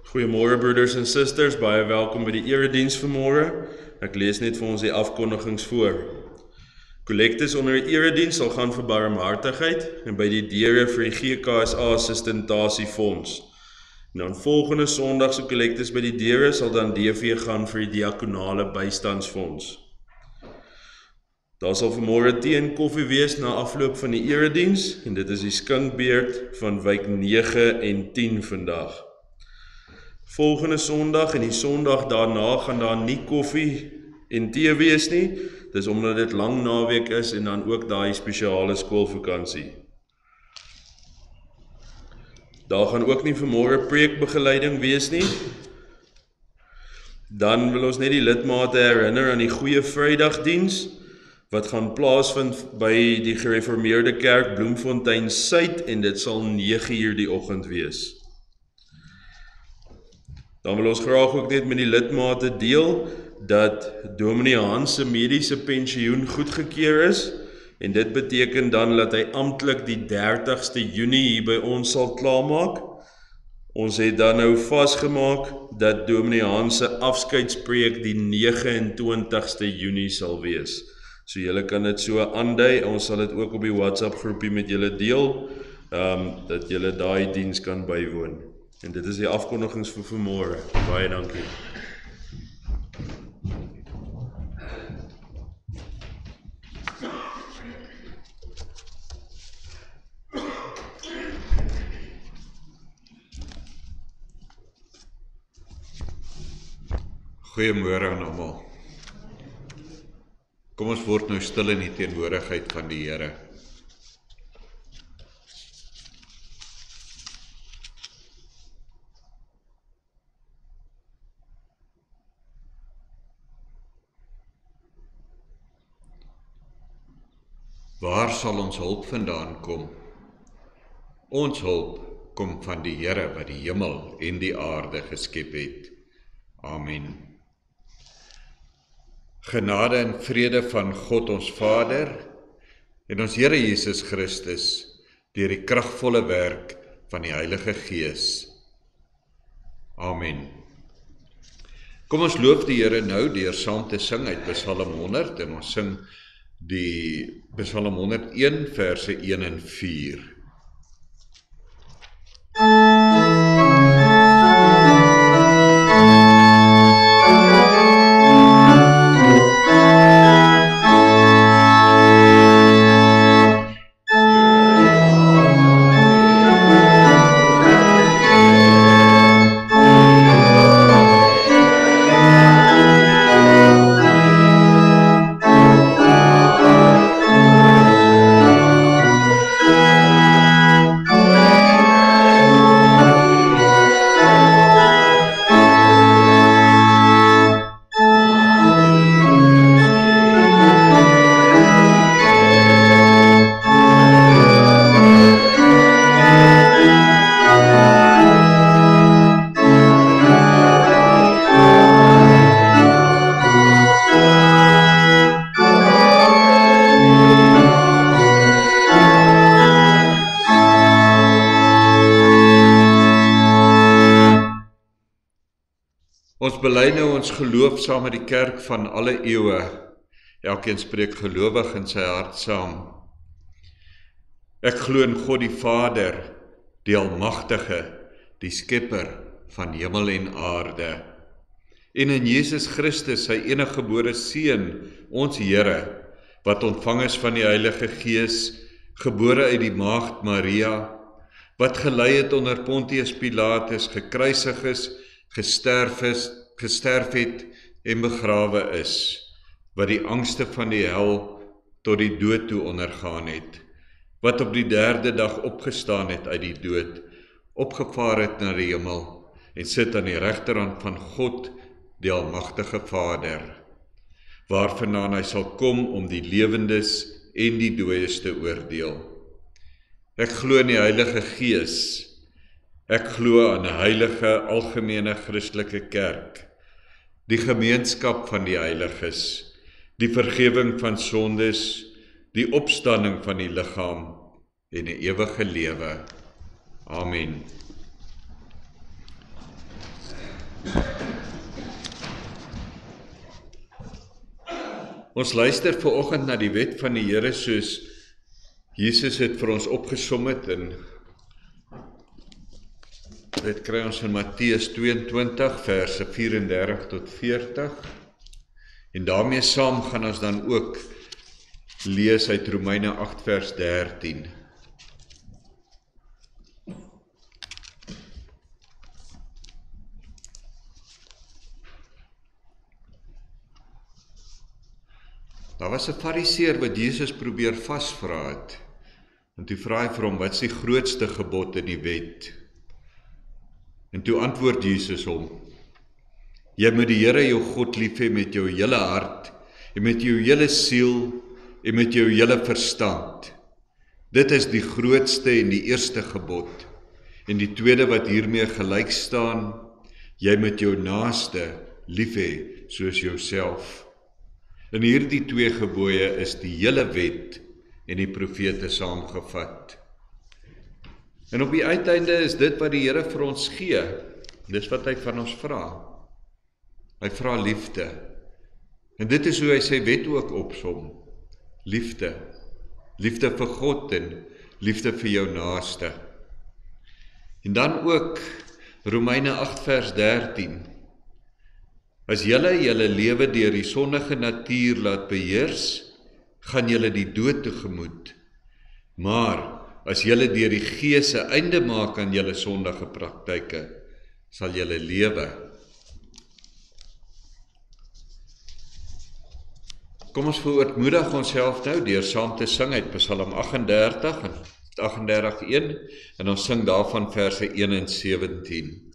Goeiemôre broeders en susters, baie welkom by die erediens vanmôre. Ek lees net vir ons die afkondigings voor. Kollektes onder die erediens sal gaan vir barmhartigheid en by die deure vir die GKSA Assistentasiefondse. En dan volgende Sondag se kollektes by die deure sal dan DV gaan vir die diakonale bystandsfonds. Daar sal vanmôre tee en koffie wees na afloop van die erediens en dit is die skinkbeurt van wijk 9 en 10 vandag. Volgende Sondag en die Sondag daarna gaan daar nie koffie en tee wees nie. Dis omdat dit lang naweek is en dan ook daai spesiale skoolvakansie. Daar gaan ook nie vanmôre preekbegeleiding wees nie. Dan wil ons net die lidmate herinner aan die Goeie Vrydagdiens wat gaan plaasvind by die Gereformeerde Kerk Bloemfontein Suid en dit sal 9:00 die oggend wees. Dan wil ons graag ook net met die lidmate deel dat Dominee Hans se mediese pensioen goedgekeur is en dit beteken dan dat hy amptelik die 30ste Junie hier by ons sal klaarmaak. Ons het dan nou vasgemaak dat Dominee Hans se afskeidspreek die 29ste Junie sal wees. So julle kan dit so aandui, ons sal dit ook op die WhatsApp groepie met julle deel, dat julle daai diens kan bywoon. En dit is die afkondigings vir vanmôre. Baie dankie. Goeiemôre aan almal. Kom ons word nou stil in die teenwoordigheid van die Here. Waar sal ons hulp vandaan kom? Ons hulp kom van die Here wat die hemel en die aarde geskep het. Amen. Genade en vrede van God ons Vader en ons Here Jesus Christus deur die kragvolle werk van die Heilige Gees. Amen. Kom ons loof die Here nou deur saam te sing uit Psalm 100 en ons sing die Psalm 101 verse 1 en 4. Ons bely nou ons geloof saam met die kerk van alle eeue. Elkeen spreek gelowig in sy hart saam. Ek glo in God die Vader, die Almagtige, die Skepper van hemel en aarde. En in Jesus Christus, sy eniggebore Seun, ons Here, wat ontvang is van die Heilige Gees, gebore uit die Maagd Maria, wat gelei het onder Pontius Pilatus, gekruisig is, gesterf het en begrawe is, wat die angste van die hel tot die dood toe ondergaan het, wat op die 3de dag opgestaan het uit die dood, opgevaar het na die hemel en sit aan die regterhand van God, die Almagtige Vader, waarvandaan hy sal kom om die lewendes en die dooies te oordeel. Ek glo in die Heilige Gees. Ek glo aan 'n heilige algemene Christelike kerk, die gemeenskap van die heiliges, die vergifnis van sondes, die opstanding van die liggaam en 'n ewige lewe. Amen. Ons luister vanoggend na die wet van die Here soos Jesus het vir ons opgesom het en dit kry ons in Matteus 22 verse 34 tot 40. En daarmee saam gaan ons dan ook lees uit Romeine 8 vers 13. Daar was 'n fariseer wat Jesus probeer vasvra het. En toe vra hy vir hom, wat is die grootste gebod in die wet? En toe antwoord Jesus hom, jy moet die Here jou God lief hê met jou hele hart, en met jou hele siel, en met jou hele verstand. Dit is die grootste en die eerste gebod. En die tweede wat hiermee gelyk staan, jy moet jou naaste lief hê soos jouself. In hierdie twee gebooie is die hele wet en die profete saamgevat. En op die uiteinde is dit wat die Here vir ons gee. Dis wat hy van ons vra. Hy vra liefde. En dit is hoe hy sy wet ook opsom. Liefde. Liefde vir God en liefde vir jou naaste. En dan ook Romeine 8 vers 13. As julle lewe deur die sondige natuur laat beheers, gaan julle die dood tegemoet. Maar as julle deur die Gees 'n einde maak aan julle sondige praktyke, sal julle lewe. Kom ons verootmoedig onsself nou deur saam te sing uit Psalm 38 en 38:1 en ons sing daarvan verse 1 en 17.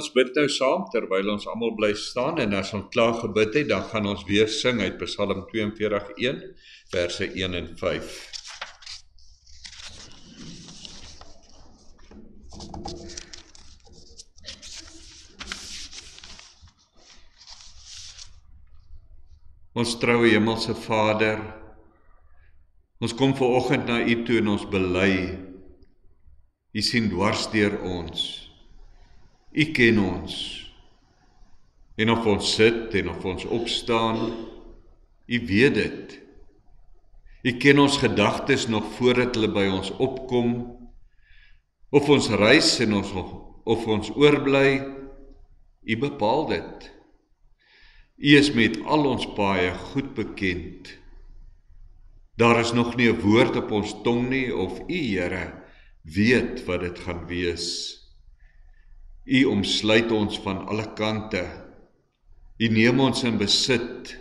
Ons bid nou saam terwyl ons almal bly staan en as ons klaar gebid het, dan gaan ons weer sing uit Psalm 42:1 verse 1 en 5. Ons troue hemelse Vader, ons kom vanoggend na U toe en ons bely, U sien dwars deur ons. U ken ons, en of ons sit en of ons opstaan, U weet dit. U ken ons gedagtes nog voordat hulle by ons opkom, of ons reis en of ons oorbly, U bepaal dit. U is met al ons paaie goed bekend. Daar is nog nie 'n woord op ons tong nie, of U, Here, weet wat dit gaan wees. U omsluit ons van alle kante. U neem ons in besit.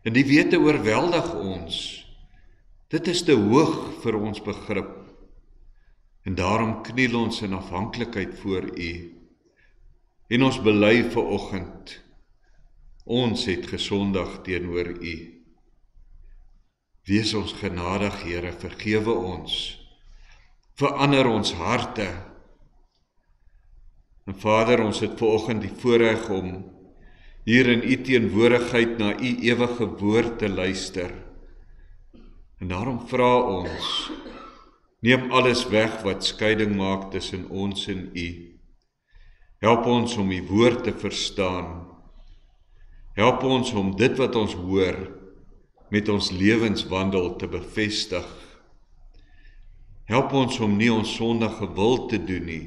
En die wete oorweldig ons. Dit is te hoog vir ons begrip. En daarom kniel ons in afhanklikheid voor U. En ons bely vanoggend. Ons het gesondig teenoor U. Wees ons genadig, Here, vergewe ons. Verander ons harte. En Vader, ons het vanoggend die voorreg om hier in u teenwoordigheid na u ewige woord te luister. En daarom vra ons, neem alles weg wat skeiding maak tussen ons en u. Help ons om u woord te verstaan. Help ons om dit wat ons hoor met ons lewenswandel te bevestig. Help ons om nie ons sondige wil te doen nie,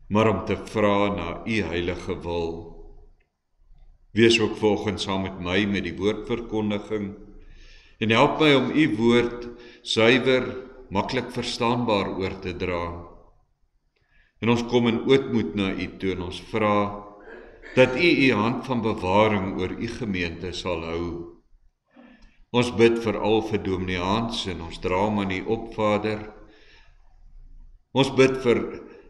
maar om te vra na u heilige wil. Wees ook vanoggend saam met my met die woordverkondiging en help my om u woord suiwer, maklik verstaanbaar oor te dra. En ons kom in ootmoed na u toe en ons vra dat u hand van bewaring oor u gemeente sal hou. Ons bid veral vir Dominee Hans en ons dra hom aan u op, Vader. Ons bid vir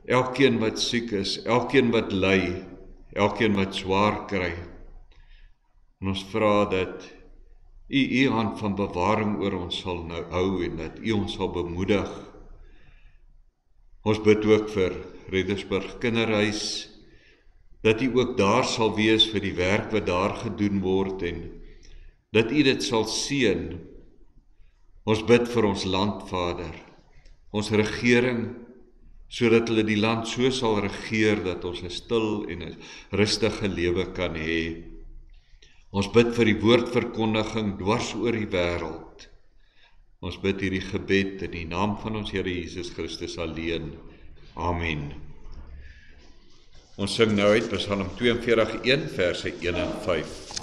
elkeen wat siek is, elkeen wat ly, elkeen wat swaar kry. En ons vra dat u hand van bewaring oor ons sal nou hou en dat u ons sal bemoedig. Ons bid ook vir Reddersburg Kinderhuis, dat u ook daar sal wees vir die werk wat daar gedoen word en dat u dit sal seën. Ons bid vir ons land, Vader, ons regering, sodat hulle die land so sal regeer dat ons 'n stil en 'n rustige lewe kan hê. Ons bid vir die woordverkondiging dwars oor die wêreld. Ons bid hierdie gebed in die naam van ons Here Jesus Christus alleen. Amen. Ons sing nou uit Psalm 42:1 verse 1 en 5.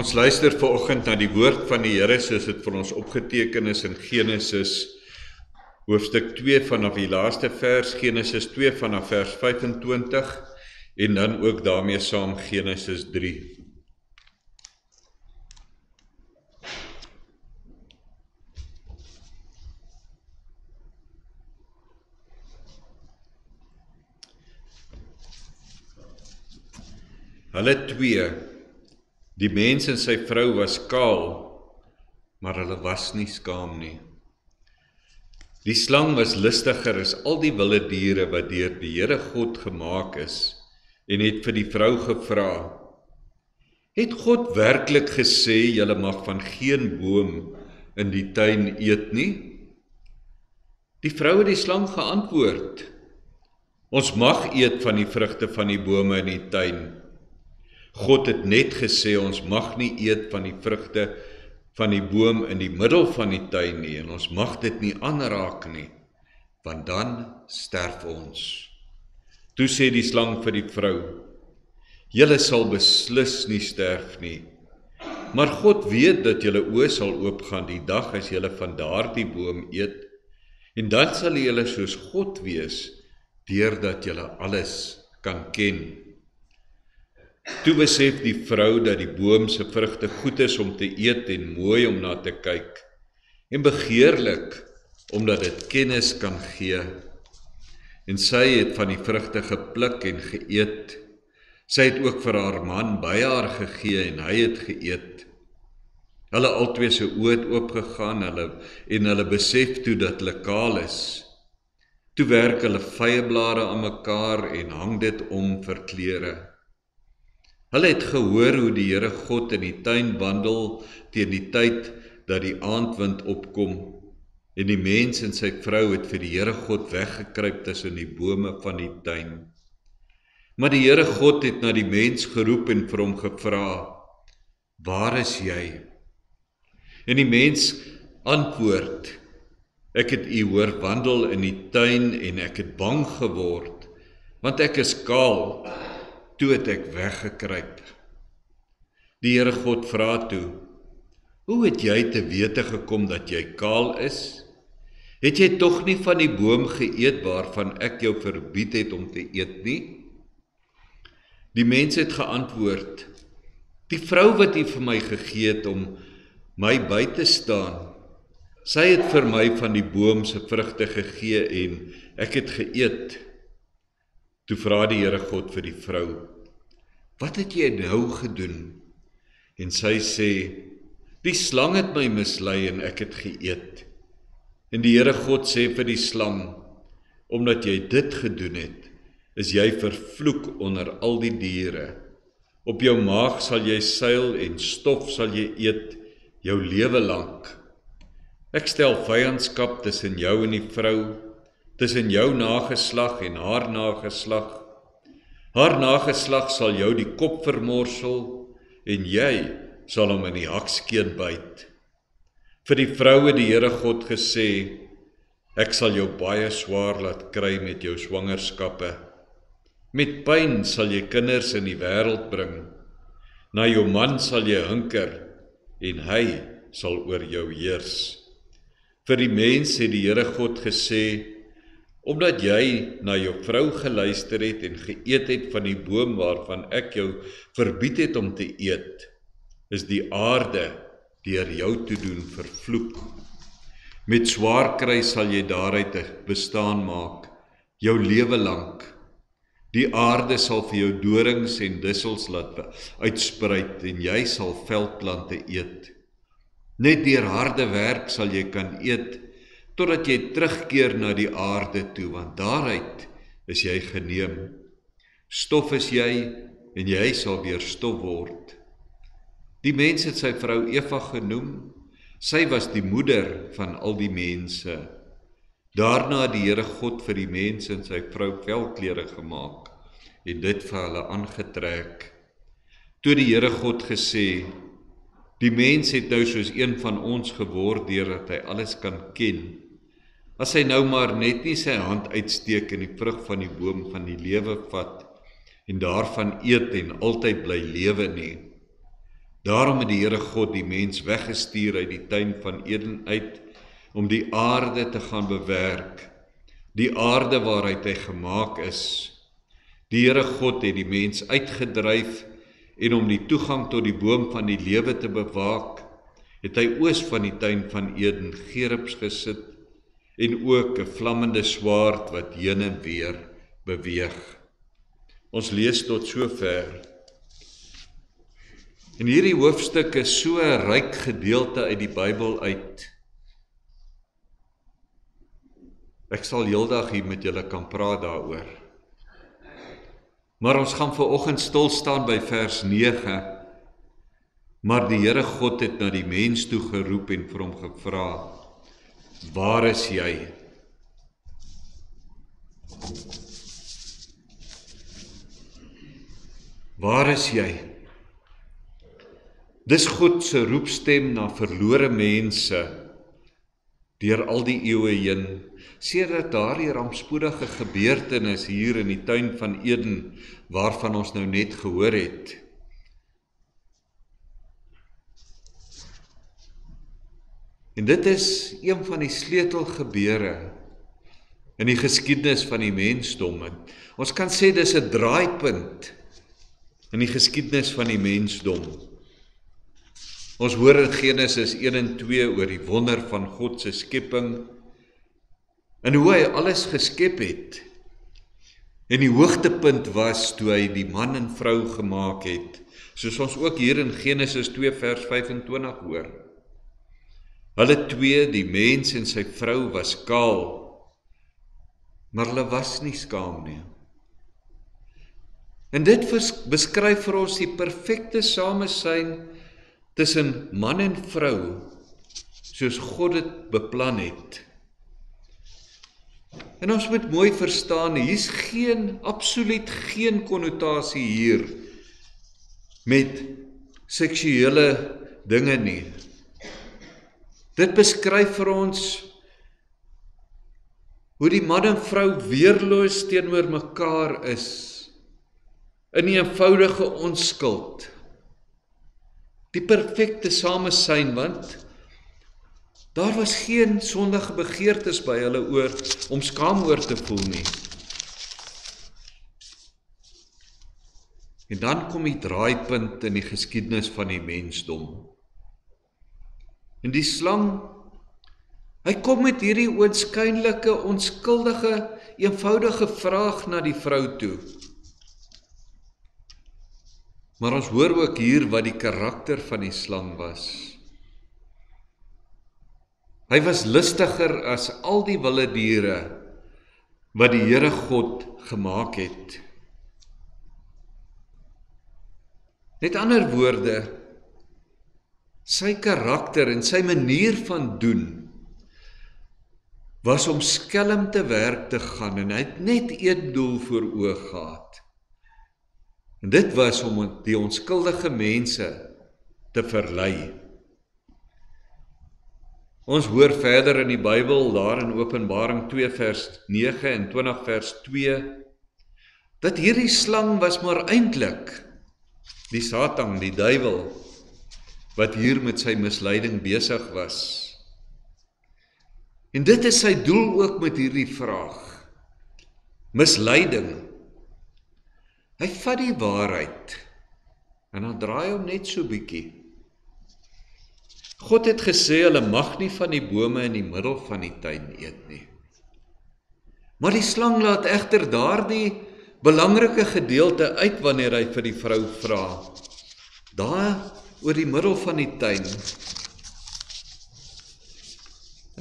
Ons luister vanoggend na die woord van die Here soos dit vir ons opgeteken is in Genesis hoofstuk 2 vanaf die laaste vers, Genesis 2 vanaf vers 25 en dan ook daarmee saam Genesis 3. Hulle twee, die mens en sy vrou was kaal, maar hulle was nie skaam nie. Die slang was listiger as al die wilde diere wat deur die Here God gemaak is, en het vir die vrou gevra: Het God werklik gesê, julle mag van geen boom in die tuin eet nie? Die vrou het die slang geantwoord: Ons mag eet van die vrugte van die bome in die tuin. God het net gesê, ons mag nie eet van die vrugte van die boom in die middel van die tuin nie, en ons mag dit nie aanraak nie, want dan sterf ons. Toe sê die slang vir die vrou, julle sal beslis nie sterf nie, maar God weet dat julle oë sal oopgaan die dag as julle van daardie boom eet, en dan sal julle soos God wees, deurdat julle alles kan ken. Toe besef die vrou dat die boom se vrugte goed is om te eet en mooi om na te kyk, en begeerlik omdat dit kennis kan gee. En sy het van die vrugte gepluk en geëet. Sy het ook vir haar man by haar gegee en hy het geëet. Hulle albei se oë het oopgegaan en hulle besef toe dat hulle kaal is. Toe werk hulle vyeblare aan mekaar en hang dit om vir klere. Hulle het gehoor hoe die Here God in die tuin wandel teen die tyd dat die aandwind opkom, en die mens en sy vrou het vir die Here God weggekruip tussen die bome van die tuin. Maar die Here God het na die mens geroep en vir hom gevra, waar is jy? En die mens antwoord, ek het u hoor wandel in die tuin en ek het bang geword, want ek is kaal, toe het ek weggekruip. Die Here God vra toe, hoe het jy te wete gekom dat jy kaal is? Het jy tog nie van die boom geëet waarvan ek jou verbied het om te eet nie? Die mens het geantwoord, die vrou wat u vir my gegee het om my by te staan, sy het vir my van die boom se vrugte gegee en ek het geëet. Toe vra die Here God vir die vrou, wat het jy nou gedoen? En sy sê, die slang het my mislei en ek het geëet. En die Here God sê vir die slang, omdat jy dit gedoen het, is jy vervloek onder al die diere. Op jou maag sal jy seil en stof sal jy eet jou lewe lank. Ek stel vyandskap tussen jou en die vrou, tussen jou nageslag en haar nageslag. Haar nageslag sal jou die kop vermorsel, en jy sal hom in die hakskeen byt. Vir die vrou het die Here God gesê, ek sal jou baie swaar laat kry met jou swangerskappe. Met pyn sal jy kinders in die wêreld bring. Na jou man sal jy hinker, en hy sal oor jou heers. Vir die mens het die Here God gesê, omdat jy na jou vrou geluister het en geëet het van die boom waarvan ek jou verbied het om te eet, is die aarde deur jou te doen vervloek. Met swaar kry sal jy daaruit 'n bestaan maak, jou lewe lank. Die aarde sal vir jou dorings en dussels laat uitspruit en jy sal veldplante eet. Net deur harde werk sal jy kan eet, totdat jy terugkeer na die aarde toe, want daaruit is jy geneem. Stof is jy, en jy sal weer stof word. Die mens het sy vrou Eva genoem, sy was die moeder van al die mense. Daarna het die Here God vir die mens en sy vrou velklere gemaak, en dit vir hulle aangetrek. Toe die Here God gesê, die mens het nou soos een van ons geword, deurdat hy alles kan ken. As hy nou maar net nie sy hand uitsteek en die vrug van die boom van die lewe vat, en daarvan eet en altyd bly lewe nie. Daarom het die Here God die mens weggestuur uit die tuin van Eden uit, om die aarde te gaan bewerk, die aarde waaruit hy gemaak is. Die Here God het die mens uitgedryf, en om die toegang tot die boom van die lewe te bewaak, het hy oos van die tuin van Eden gerubs gesit, en ook 'n vlammende swaard wat heen en weer beweeg. Ons lees tot sover. En hierdie hoofstuk is so 'n ryk gedeelte uit die Bybel uit. Ek sal heeldag hier met julle kan praat daaroor. Maar ons gaan vanoggend stil staan by vers 9. Maar die Here God het na die mens toe geroep en vir hom gevra, waar is jy? Waar is jy? Dis God se roepstem na verlore mense deur al die eeue heen, sedert daardie rampspoedige gebeurtenis hier in die tuin van Eden, waarvan ons nou net gehoor het. En dit is een van die sleutelgebeure in die geskiedenis van die mensdom. Ons kan sê dis 'n draaipunt in die geskiedenis van die mensdom. Ons hoor in Genesis 1 en 2 oor die wonder van God se skepping en hoe hy alles geskep het. En die hoogtepunt was toe hy die man en vrou gemaak het, soos ons ook hier in Genesis 2 vers 25 hoor. Hulle twee, die mens en sy vrou, was kaal, maar hulle was nie skaam nie. En dit beskryf vir ons die perfekte samesyn tussen man en vrou, soos God dit beplan het. En ons moet mooi verstaan, hier's absoluut geen konnotasie hier met seksuele dinge nie. Dit beskryf vir ons hoe die man en vrou weerloos teenoor mekaar is, in die eenvoudige onskuld. Die perfekte samesyn, want daar was geen sondige begeertes by hulle om skaam oor te voel nie. En dan kom die draaipunt in die geskiedenis van die mensdom. En die slang, hy kom met hierdie oënskynlike, onskuldige, eenvoudige vraag na die vrou toe. Maar ons hoor ook hier wat die karakter van die slang was. Hy was listiger as al die wilde diere wat die Here God gemaak het. Met ander woorde, sy karakter en sy manier van doen was om skelm te werk te gaan en hy het net een doel voor oë gehad. En dit was om die onskuldige mense te verlei. Ons hoor verder in die Bybel, daar in Openbaring 2 vers 9 en 20 vers 2, dat hierdie slang was maar eintlik die Satan, die duiwel, wat hier met sy misleiding besig was. En dit is sy doel ook met hierdie vraag. Misleiding. Hy vat die waarheid en dan draai hom net so bietjie. God het gesê hulle mag nie van die bome in die middel van die tuin eet nie. Maar die slang laat egter daardie belangrike gedeelte uit wanneer hy vir die vrou vra. Daar oor die middel van die tuin.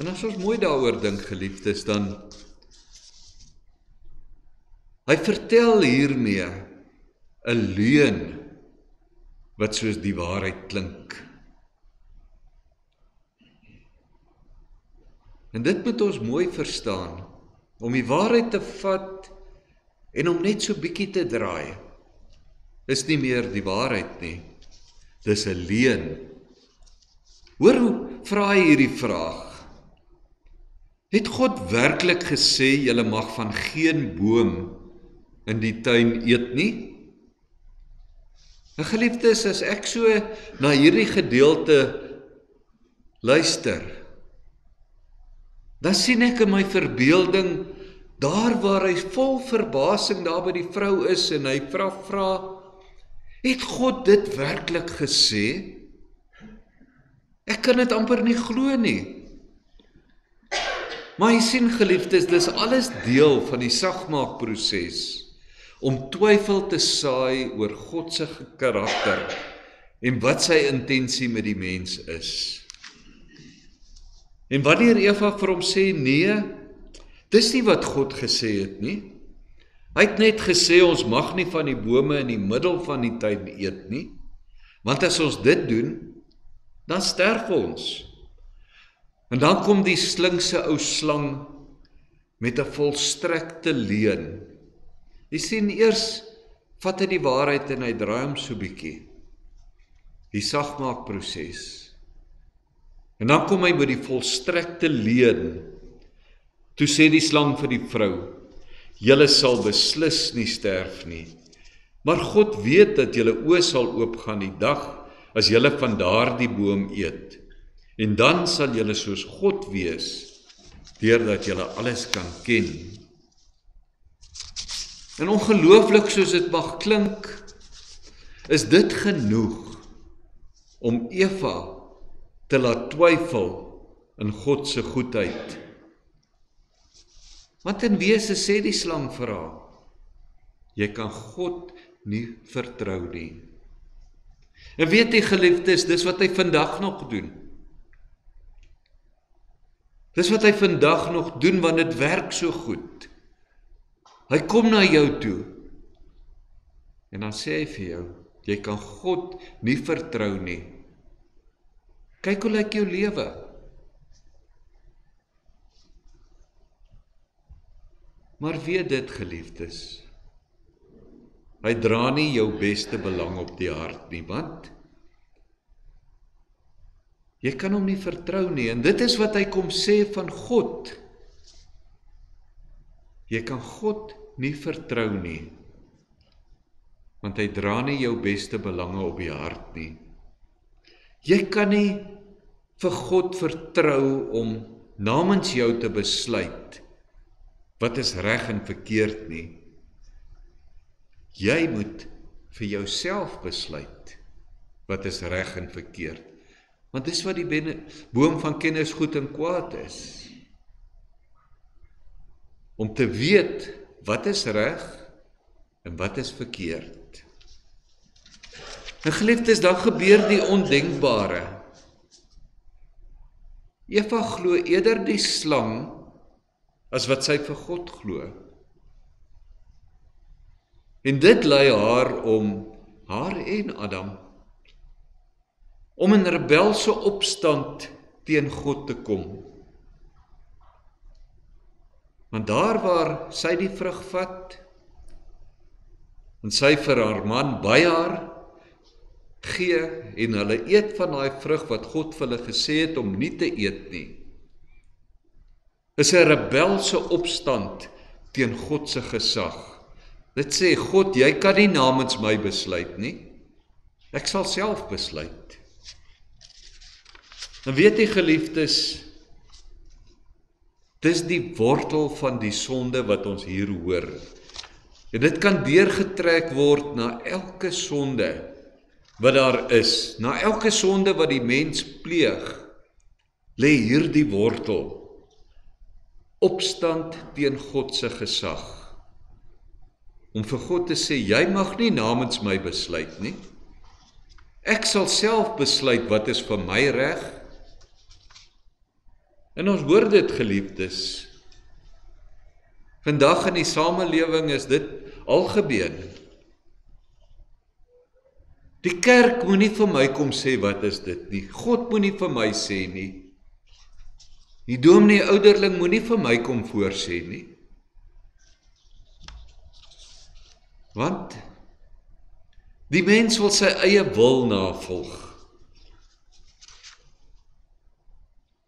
En as ons mooi daaroor dink, geliefdes, dan hy vertel hiermee 'n leuen wat soos die waarheid klink. En dit moet ons mooi verstaan, om die waarheid te vat en om net so bietjie te draai, is nie meer die waarheid nie, dis 'n leuen. Hoor hoe vra hy hierdie vraag? Het God werklik gesê, julle mag van geen boom in die tuin eet nie? En geliefdes, as ek so na hierdie gedeelte luister, dan sien ek in my verbeelding, daar waar hy vol verbasing daar by die vrou is, en hy vra, het God dit werklik gesê? Ek kan dit amper nie glo nie. Maar jy sien, geliefdes, dis alles deel van die sagmaakproses, om twyfel te saai oor God se karakter en wat sy intensie met die mens is. En wanneer Eva vir hom sê, nee, dis nie wat God gesê het nie. Hy het net gesê, ons mag nie van die bome in die middel van die tuin eet nie, want as ons dit doen, dan sterf ons. En dan kom die slinkse ou slang met 'n volstrekte leuen. Jy sien, eers vat hy die waarheid en hy draai hom so bietjie. die sagmaakproses. En dan kom hy by die volstrekte leuen. Toe sê die slang vir die vrou, julle sal beslis nie sterf nie, maar God weet dat julle oë sal oopgaan die dag as julle van daardie boom eet. En dan sal julle soos God wees, deurdat julle alles kan ken. En ongelooflik soos dit mag klink, is dit genoeg om Eva te laat twyfel in God se goedheid. Want in wese sê die slang vir haar, jy kan God nie vertrou nie. En weet jy geliefdes, dis wat hy vandag nog doen. Dis wat hy vandag nog doen, want dit werk so goed. Hy kom na jou toe, en dan sê hy vir jou, jy kan God nie vertrou nie. Kyk hoe lyk jou lewe. Maar weet dit, geliefdes, hy dra nie jou beste belang op die hart nie, want jy kan hom nie vertrou nie, en dit is wat hy kom sê van God. Jy kan God nie vertrou nie, want hy dra nie jou beste belange op die hart nie. Jy kan nie vir God vertrou om namens jou te besluit wat is reg en verkeerd nie. Jy moet vir jouself besluit wat is reg en verkeerd. Want dis wat die boom van kennis goed en kwaad is. Om te weet wat is reg en wat is verkeerd. En geliefdes, dan gebeur die ondenkbare. Eva glo eerder die slang as wat sy vir God glo. En dit lei haar om, haar en Adam, om in rebelse opstand teen God te kom. Want daar waar sy die vrug vat, en sy vir haar man by haar gee, en hulle eet van daai vrug wat God vir hulle gesê het om nie te eet nie, is 'n rebelse opstand teen God se gesag. Dit sê, God, jy kan nie namens my besluit nie, ek sal self besluit. En weet jy geliefdes, dis die wortel van die sonde wat ons hier hoor. En dit kan deurgetrek word na elke sonde wat daar is, na elke sonde wat die mens pleeg, lê hier die wortel. Opstand teen God se gesag. Om vir God te sê, jy mag nie namens my besluit nie. Ek sal self besluit wat is vir my reg. En ons hoor dit, geliefdes. Vandag in die samelewing is dit algemeen. Die kerk moenie vir my kom sê wat is dit nie. God moenie vir my sê nie. Die dominee ouderling moenie vir my kom voorsê nie. Want die mens wil sy eie wil navolg.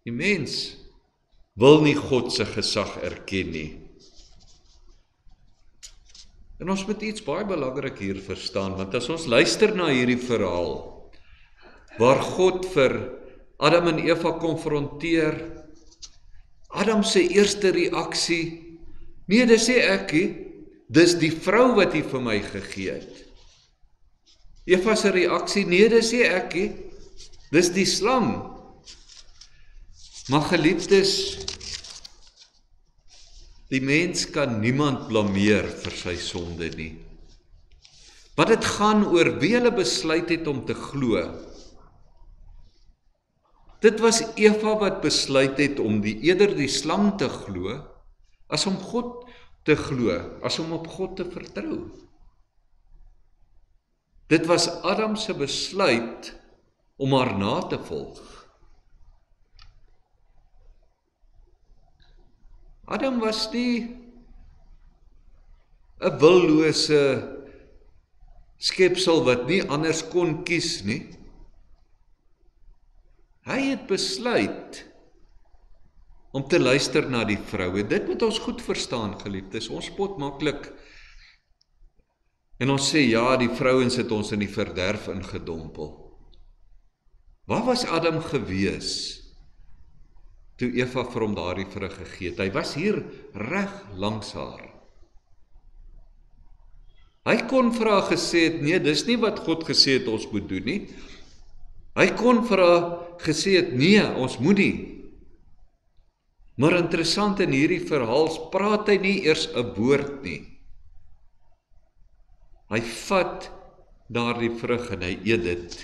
Die mens wil nie God se gesag erken nie. En ons moet iets baie belangrik hier verstaan, want as ons luister na hierdie verhaal, waar God vir Adam en Eva konfronteer, Adam se eerste reaksie, nee, dis sê ek nie, dis die vrou wat hy vir my gegee het. Eva se reaksie, nee, dis sê ek nie, dis die slang. Maar geliefdes, die mens kan niemand blameer vir sy sonde nie. Want dit gaan oor wie hulle besluit het om te glo. Dit was Eva wat besluit het om eerder die slang te glo, as om God te glo, as om op God te vertrou. Dit was Adam se besluit om haar na te volg. Adam was nie 'n willose skepsel wat nie anders kon kies nie. Hy het besluit om te luister na die vrou. En dit moet ons goed verstaan, geliefdes. Ons spot maklik en ons sê, ja, die vrouens het ons in die verderf ingedompel. Waar was Adam gewees toe Eva vir hom daardie vrug gegee het? Hy was hier reg langs haar. Hy kon vir haar gesê het, nee, dis nie wat God gesê het ons moet doen nie. Hy kon vir haar gesê het, nee, ons moet nie. Maar interessant in hierdie verhaal praat hy nie eers 'n woord nie. Hy vat daardie vrug en hy eet dit.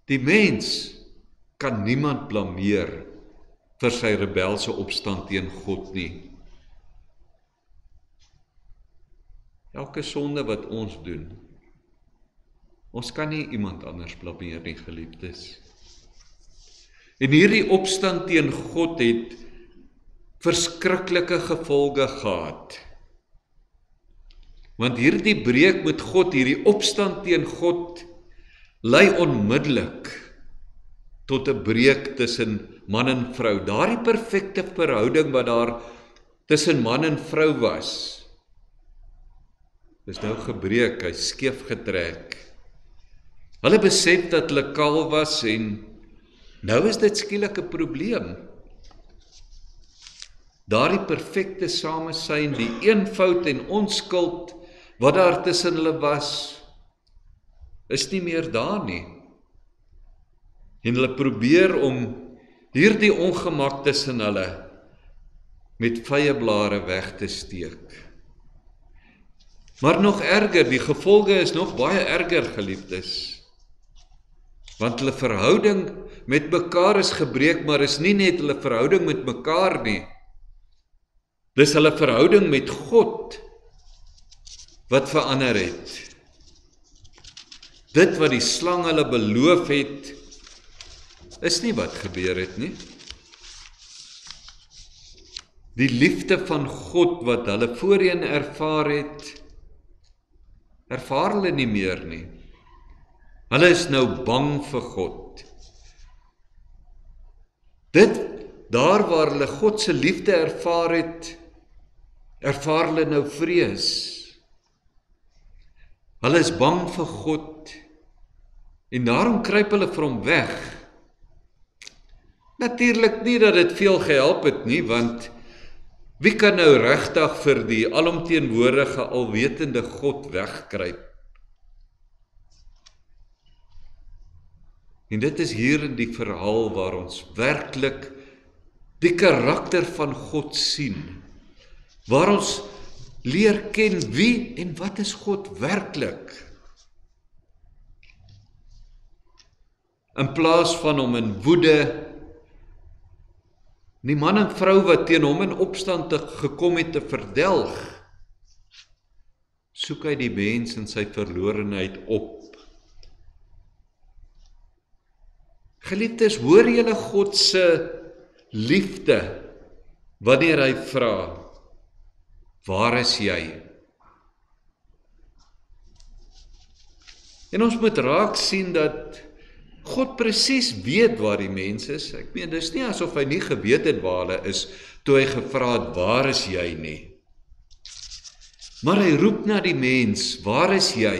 Die mens kan niemand blameer vir sy rebelse opstand teen God nie. Elke sonde wat ons doen, ons kan nie iemand anders blameer nie, geliefdes. En hierdie opstand teen God het verskriklike gevolge gehad. Want hierdie breek met God, hierdie opstand teen God, lei onmiddellik tot 'n breek tussen man en vrou. Daardie perfekte verhouding wat daar tussen man en vrou was, is nou gebreek, hy skeef getrek. Hulle besef dat hulle kaal was en nou is dit skielik 'n probleem. Daardie perfekte samesyn, die eenvoud en onskuld wat daar tussen hulle was, is nie meer daar nie. En hulle probeer om hierdie ongemak tussen hulle met vyeblare weg te steek. Maar nog erger, die gevolge is nog baie erger, geliefdes. Want hulle verhouding met mekaar is gebreek, maar is nie net hulle verhouding met mekaar nie. Dis hulle verhouding met God wat verander het. Dit wat die slang hulle beloof het, is nie wat gebeur het nie. Die liefde van God wat hulle voorheen ervaar het, ervaar hulle nie meer nie. Hulle is nou bang vir God. Daar waar hulle God se liefde ervaar het, ervaar hulle nou vrees. Hulle is bang vir God en daarom kruip hulle vir hom weg. Natuurlik nie dat dit veel gehelp het nie, want wie kan nou regtig vir die alomteenwoordige, alwetende God wegkruip? En dit is hier in die verhaal waar ons werklik die karakter van God sien, waar ons leer ken wie en wat is God werklik. In plaas van hom in woede, die man en vrou wat teen hom in opstand gekom het te verdelg, soek hy die mens in sy verlorenheid op. Geliefdes, hoor julle God se liefde wanneer hy vra, waar is jy? En ons moet raak sien dat God presies weet waar die mens is. Ek meen, dis nie asof hy nie geweet het waar hulle is, toe hy gevra het, waar is jy nie? Maar hy roep na die mens, waar is jy?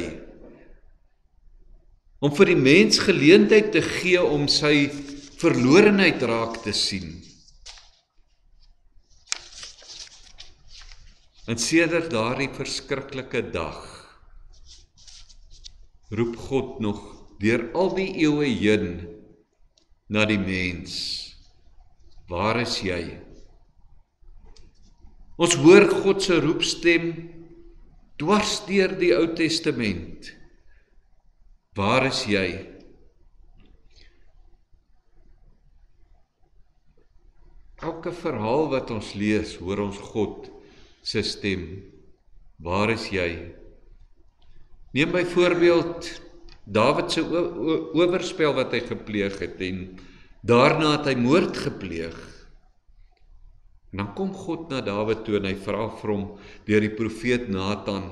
Om vir die mens geleentheid te gee om sy verlorenheid raak te sien. En sedert daardie verskriklike dag, roep God nog deur al die eeue heen na die mens. Waar is jy? Ons hoor God se roepstem dwars deur die Ou Testament. Waar is jy? Elke verhaal wat ons lees, hoor ons God se stem. Waar is jy? Neem byvoorbeeld Dawid se oorspel wat hy gepleeg het en daarna het hy moord gepleeg. En dan kom God na Dawid toe en hy vra vir hom deur die profeet Nathan,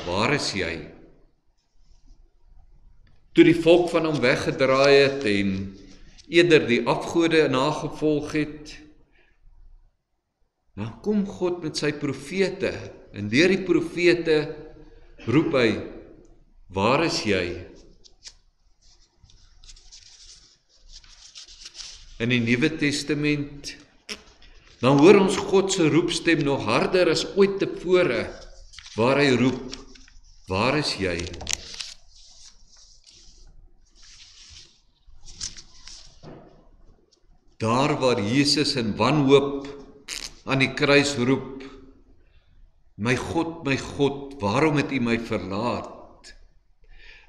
waar is jy? toe die volk van hom weggedraai het en eerder die afgode nagevolg het, dan kom God met sy profete, en deur die profete roep hy, waar is jy? In die Nuwe Testament, dan hoor ons God se roepstem nog harder as ooit tevore, waar hy roep, waar is jy? Daar waar Jesus in wanhoop aan die kruis roep, my God, waarom het U my verlaat?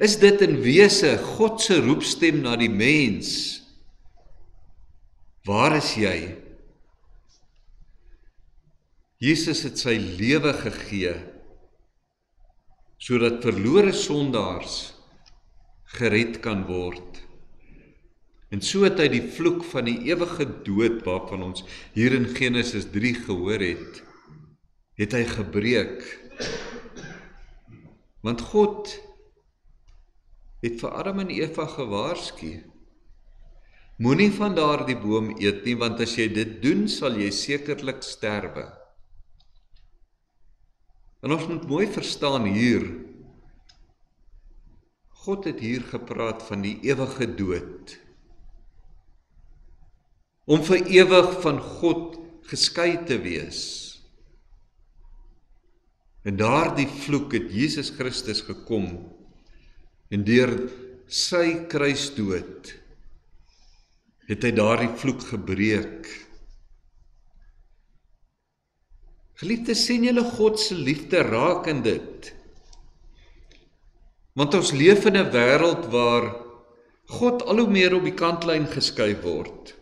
Is dit in wese God se roepstem na die mens? Waar is jy? Jesus het sy lewe gegee, sodat verlore sondaars gered kan word. En so het hy die vloek van die ewige dood, waarvan ons hier in Genesis 3 gehoor het hy gebreek. Want God het vir Adam en Eva gewaarsku, moenie van daardie boom eet nie, want as jy dit doen, sal jy sekerlik sterwe. En ons moet mooi verstaan hier, God het hier gepraat van die ewige dood, om vir ewig van God geskei te wees. En daardie vloek het Jesus Christus gekom, en deur sy kruisdood het hy daardie vloek gebreek. Geliefdes, sien julle God se liefde raak in dit? Want ons leef in 'n wêreld waar God al hoe meer op die kantlyn geskuif word.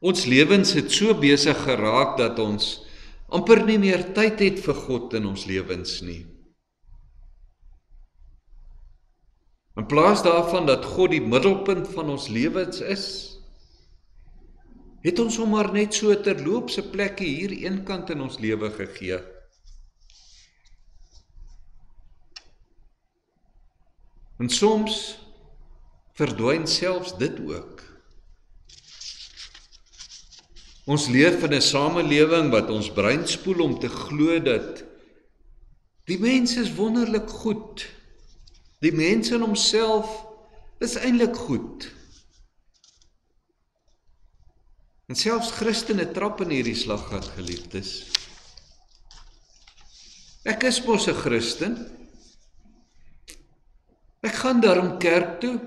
Ons lewens het so besig geraak dat ons amper nie meer tyd het vir God in ons lewens nie. In plaas daarvan dat God die middelpunt van ons lewens is, het ons hom maar net so terloopse plekke hier eenkant in ons lewe gegee. En soms verdwyn selfs dit ook. Ons leef in 'n samelewing wat ons brein spoel om te glo dat die mens is wonderlik goed. Die mens in homself is eintlik goed. En selfs Christene trap in hierdie slaggat, geliefdes. Ek is mos 'n Christen. Ek gaan daarom kerk toe.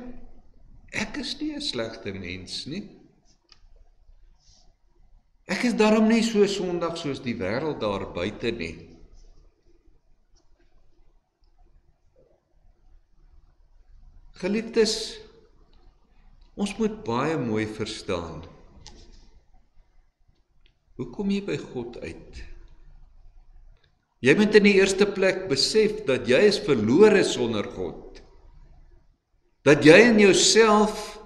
Ek is nie 'n slegte mens nie. Ek is daarom nie so sondig soos die wêreld daar buite nie. Geliefdes, ons moet baie mooi verstaan. Hoe kom jy by God uit? Jy moet in die eerste plek besef dat jy is verlore sonder God. Dat jy in jouself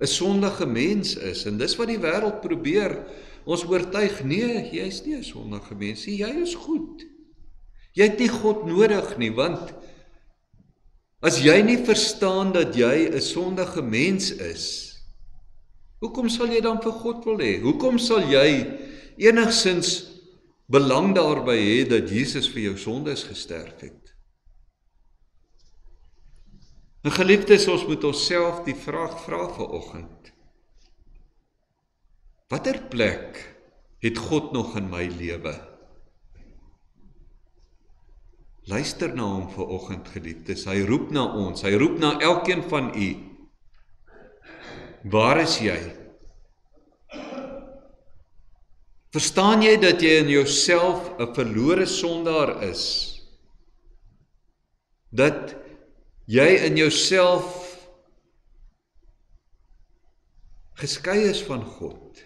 'n sondige mens is, en dis wat die wêreld probeer ons oortuig, nee, jy is nie 'n sondige mens nie, jy is goed. Jy het nie God nodig nie, want as jy nie verstaan dat jy 'n sondige mens is, hoekom sal jy dan vir God wil hê? Hoekom sal jy enigsins belang daarby hê dat Jesus vir jou sondes gesterf het? En geliefdes, ons moet onsself die vraag vra vanoggend. Watter plek het God nog in my lewe? Luister na hom vanoggend, geliefdes. Hy roep na ons, hy roep na elkeen van u. Waar is jy? Verstaan jy dat jy in jouself 'n verlore sondaar is? Dat jy in jouself geskei is van God,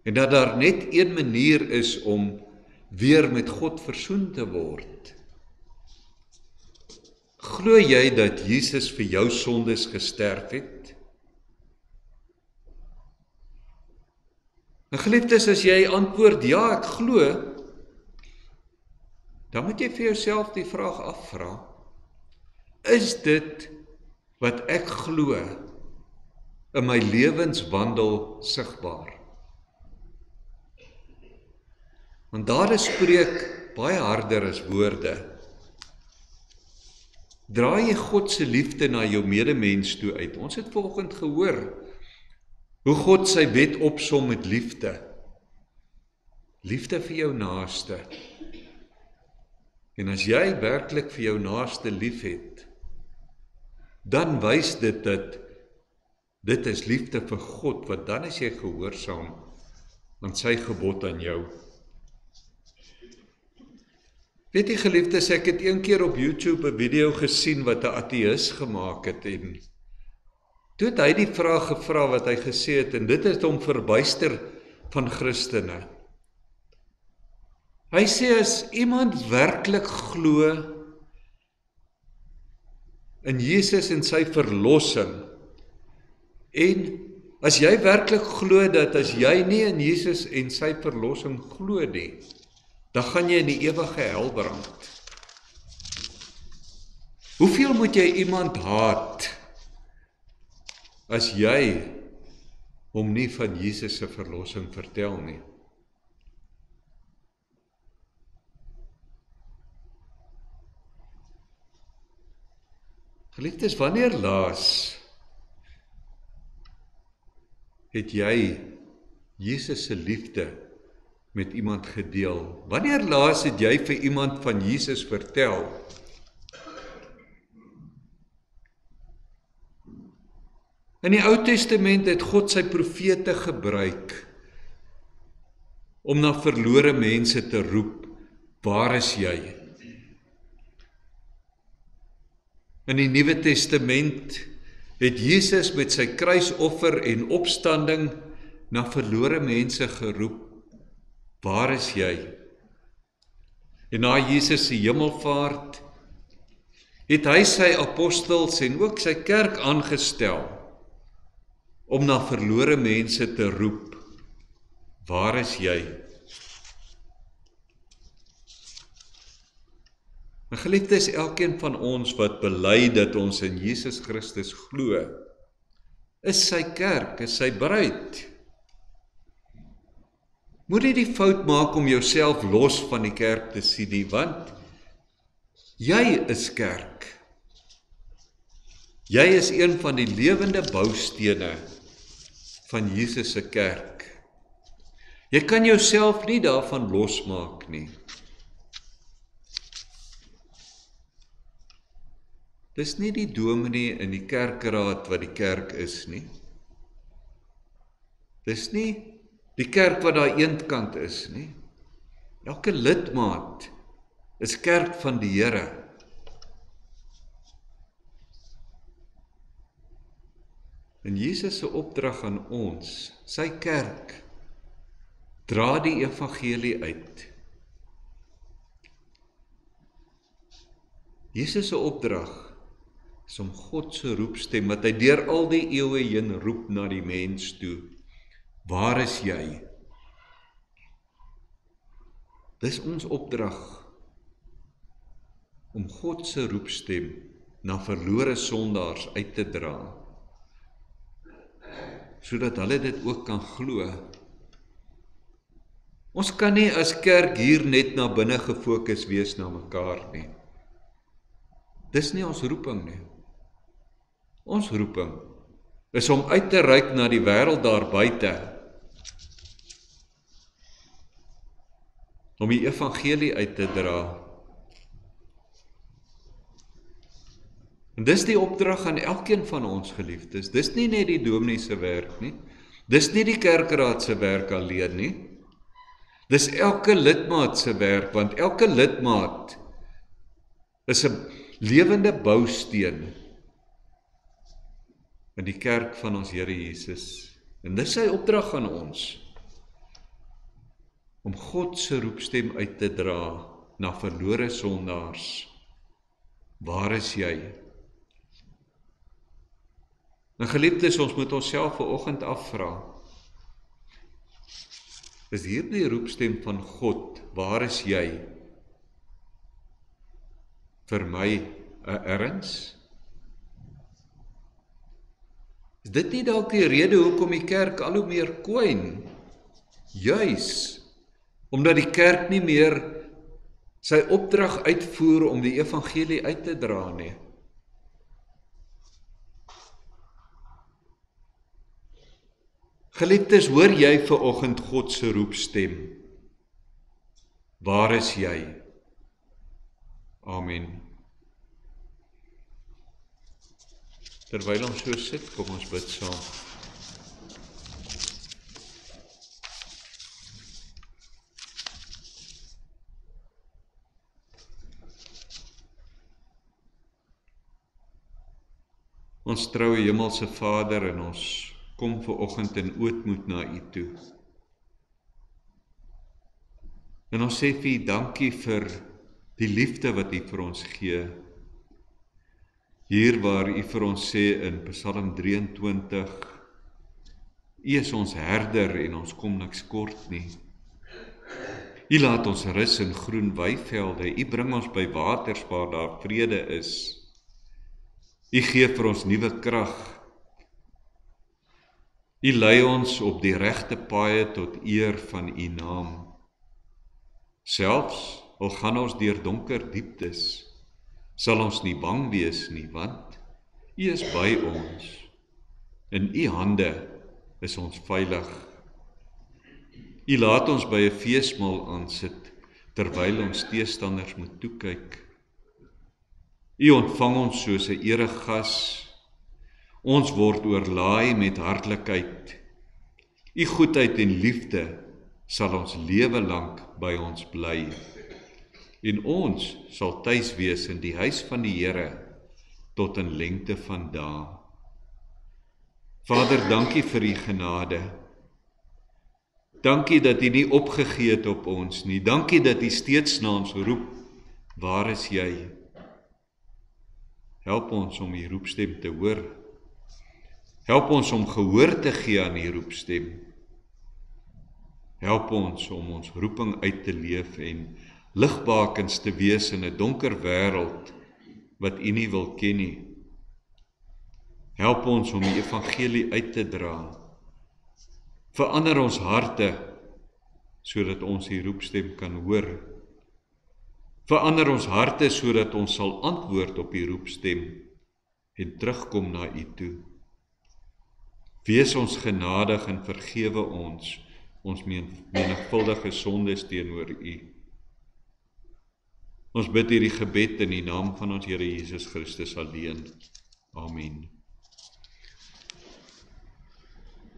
en dat daar net een manier is om weer met God versoen te word? Glo jy dat Jesus vir jou sondes gesterf het? En geliefdes, as jy antwoord ja, ek glo, dan moet jy vir jouself die vraag afvra, Is dit wat ek glo in my lewenswandel sigbaar? Want dade spreek baie harder as woorde. Draai jy God se liefde na jou medemens toe uit? Ons het vanoggend gehoor hoe God sy wet opsom met liefde. Liefde vir jou naaste. En as jy werklik vir jou naaste lief het, dan wys dit dat dit is liefde vir God, want dan is jy gehoorsaam aan sy gebod aan jou. Weet jy geliefdes, ek het een keer op YouTube 'n video gesien wat 'n ateïs gemaak het en toe het hy die vraag gevra wat hy gesê het en dit het hom verbuister van Christene. Hy sê as iemand werklik glo in Jesus en sy verlossing en as jy werklik glo dat as jy nie in Jesus en sy verlossing glo nie, dan gaan jy in die ewige hel brand. Hoeveel moet jy iemand haat as jy hom nie van Jesus se verlossing vertel nie? Geliefdes, wanneer laas het jy Jesus se liefde met iemand gedeel? Wanneer laas het jy vir iemand van Jesus vertel? In die Ou Testament het God sy profete gebruik om na verlore mense te roep, waar is jy? In die Nuwe Testament het Jesus met sy kruisoffer en opstanding na verlore mense geroep, waar is jy? En na Jesus se hemelvaart het hy sy apostels en ook sy kerk aangestel om na verlore mense te roep, waar is jy? En geliefdes, elkeen van ons wat bely dat ons in Jesus Christus glo, is sy kerk, is sy bruid. Moet jy die fout maak om jouself los van die kerk te sien nie, want jy is kerk. Jy is een van die lewende boustene van Jesus se kerk. Jy kan jouself nie daarvan losmaak nie. Dis nie die dominee in die kerkraad wat die kerk is nie. Dis nie die kerk wat daar eenkant is nie. Elke lidmaat is kerk van die Here. En Jesus se opdrag aan ons, sy kerk, dra die evangelie uit. Jesus se opdrag is om God se roepstem, wat hy deur al die eeue heen roep na die mens toe. Waar is jy? Dis ons opdrag om God se roepstem na verlore sondaars uit te dra, sodat hulle dit ook kan glo. Ons kan nie as kerk hier net na binne gefokus wees na mekaar nie. Dis nie ons roeping nie. Ons roeping is om uit te reik na die wêreld daar buite, om die evangelie uit te dra. En dis die opdrag aan elkeen van ons geliefdes. Dis nie net die dominee se werk nie. Dis nie die kerkraad se werk alleen nie. Dis elke lidmaat se werk, want elke lidmaat is 'n lewende bousteen in die kerk van ons Here Jesus. En dis sy opdrag aan ons, om God se roepstem uit te dra na verlore sondaars. Waar is jy? En geliefdes, ons moet onsself vanoggend afvra, is hierdie roepstem van God, waar is jy, vir my erns? Is dit nie dalk die rede hoekom die kerk al hoe meer kwyn? Juis, omdat die kerk nie meer sy opdrag uitvoer om die evangelie uit te dra nie. Geliefdes, hoor jy vanoggend God se roepstem? Waar is jy? Amen. Terwyl ons so sit, kom ons bid saam. Ons troue hemelse Vader, en ons kom vanoggend in ootmoed na U toe. En ons sê vir U dankie vir die liefde wat U vir ons gee. Hier waar U vir ons sê in Psalm 23, U is ons herder en ons kom niks kort nie. U laat ons rus in groen weivelde, U bring ons by waters waar daar vrede is. U gee vir ons nuwe krag. U lei ons op die regte paaie tot eer van U naam. Selfs al gaan ons deur donker dieptes, sal ons nie bang wees nie, want U is by ons. In U hande is ons veilig. U laat ons by 'n feesmaal aansit, terwyl ons teestanders moet toekyk. U ontvang ons soos 'n eregas. Ons word oorlaai met hartlikheid. U goedheid en liefde sal ons lewe lank by ons bly. En ons sal tuis wees in die huis van die Here tot in lengte van dae. Vader, dankie vir U genade. Dankie dat U nie opgegee het op ons nie. Dankie dat U steeds na ons roep. Waar is jy? Help ons om U roepstem te hoor. Help ons om gehoor te gee aan U roepstem. Help ons om ons roeping uit te leef en ligbakens te wees in 'n donker wêreld wat U nie wil ken nie. Help ons om die evangelie uit te dra. Verander ons harte sodat ons U roepstem kan hoor. Verander ons harte sodat ons sal antwoord op U roepstem en terugkom na U toe. Wees ons genadig en vergewe ons menigvuldige sondes teenoor U. Ons bid hierdie gebed in die naam van ons Here Jesus Christus alleen. Amen.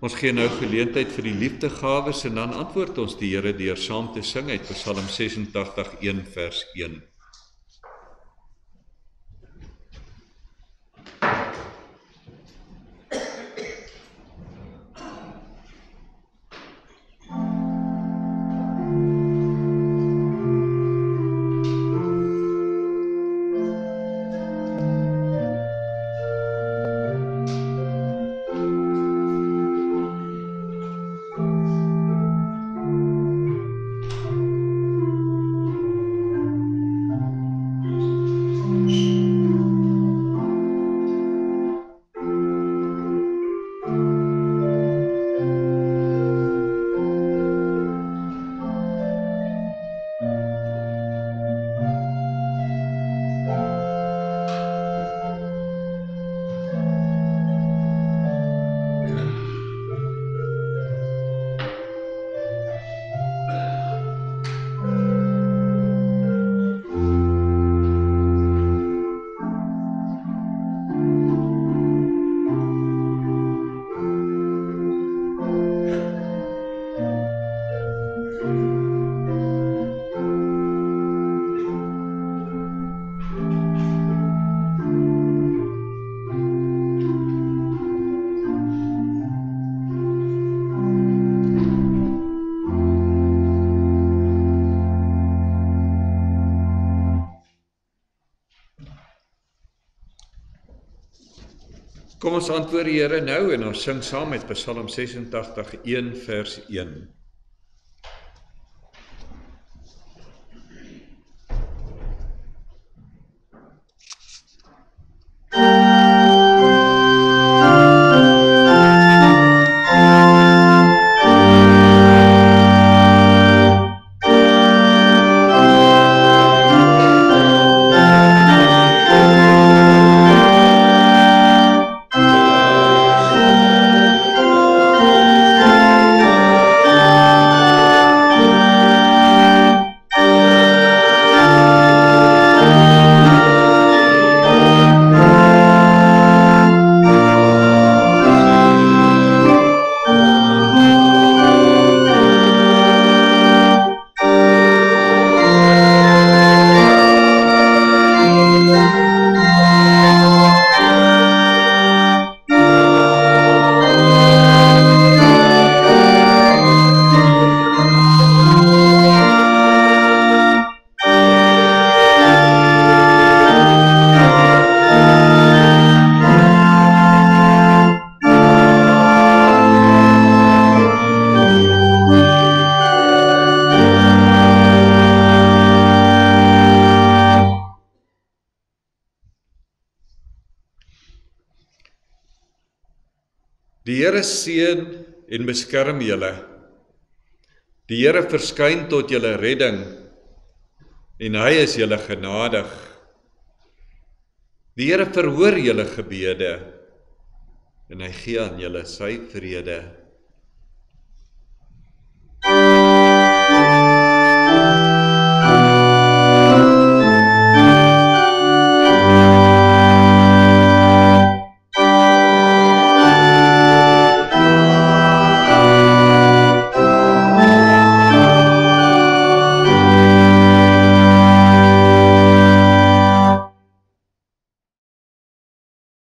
Ons gee nou geleentheid vir die liefdegawes en dan antwoord ons die Here deur saam te sing uit Psalm 86:1 vers 1. Kom ons antwoord die Here nou en ons sing saam met Psalm 86:1 vers 1. Die Here seën en beskerm julle. Die Here verskyn tot julle redding en hy is julle genadig. Die Here verhoor julle gebede en hy gee aan julle sy vrede.